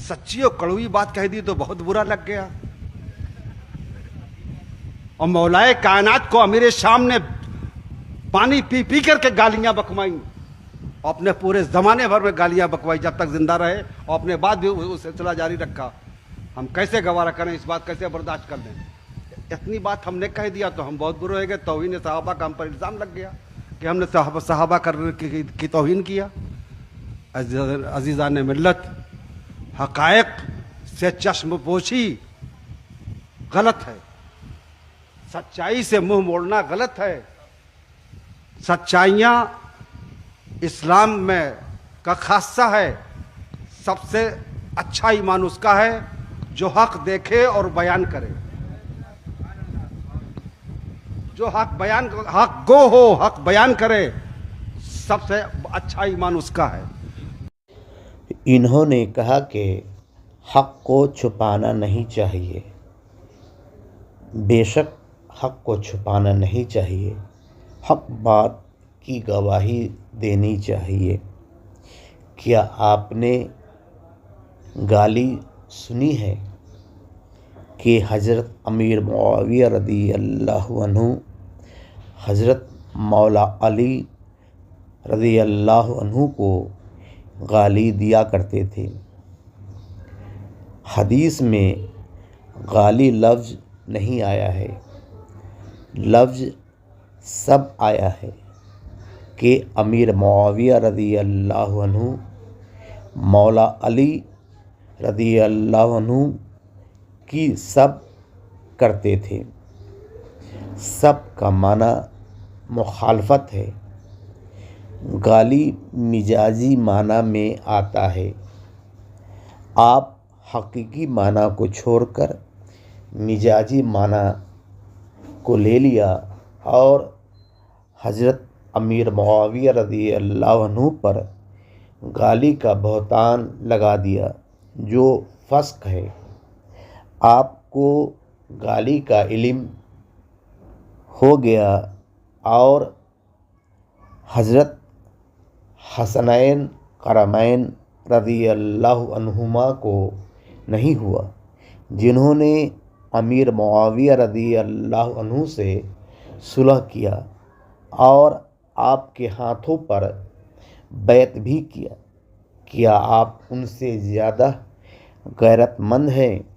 सच्ची और कड़वी बात कह दी तो बहुत बुरा लग गया। और मौलाए कायनात को अमीर शाम ने पानी पी पी करके गालियां बकवाई, अपने पूरे जमाने भर में गालियां बकवाई जब तक जिंदा रहे, और अपने बाद भी उस सिलसिला जारी रखा। हम कैसे गवारा करें, इस बात कैसे बर्दाश्त कर लें। इतनी बात हमने कह दिया तो हम बहुत बुरे हो गए। तौहीन सहाबा का हम पर इल्ज़ाम लग गया कि हमने सहाबा की तौहीन किया। अजीज़ान मिल्लत, हक़ाइक़ से चश्मपोशी गलत है, सच्चाई से मुंह मोड़ना गलत है। सच्चाइयाँ इस्लाम में का खासा है। सबसे अच्छा ईमान उसका है जो हक देखे और बयान करे, जो हक गो हो, हक बयान करे, सबसे अच्छा ईमान उसका है। इन्होंने कहा कि हक को छुपाना नहीं चाहिए। बेशक हक को छुपाना नहीं चाहिए, हक बात की गवाही देनी चाहिए। क्या आपने गाली सुनी है कि हज़रत अमीर मुआविया रज़ी अल्लाहु अन्हु हज़रत मौला अली रज़ी अल्लाहु अन्हु को गाली दिया करते थे। हदीस में गाली लफ्ज़ नहीं आया है, लफ्ज़ सब आया है कि अमीर मुआविया रज़ी अल्लाहु अन्हु मौला अली रज़ी अल्लाहु अन्हु की सब करते थे। सब का माना मुखालफत है। गाली मिजाजी माना में आता है। आप हकीकी माना को छोड़कर मिजाजी माना को ले लिया और हज़रत अमीर मुआविया रज़ी अल्लाहु अन्हु पर गाली का बहतान लगा दिया, जो फ़स्क है। आपको गाली का इल्म हो गया और हज़रत हसनैन करमैन रज़ी अल्लाहु अन्हुमा को नहीं हुआ, जिन्होंने अमीर मुआविया रज़ी अल्लाहु अन्हु से सुलह किया और आपके हाथों पर बैत भी किया। क्या आप उनसे ज़्यादा गैरतमंद हैं?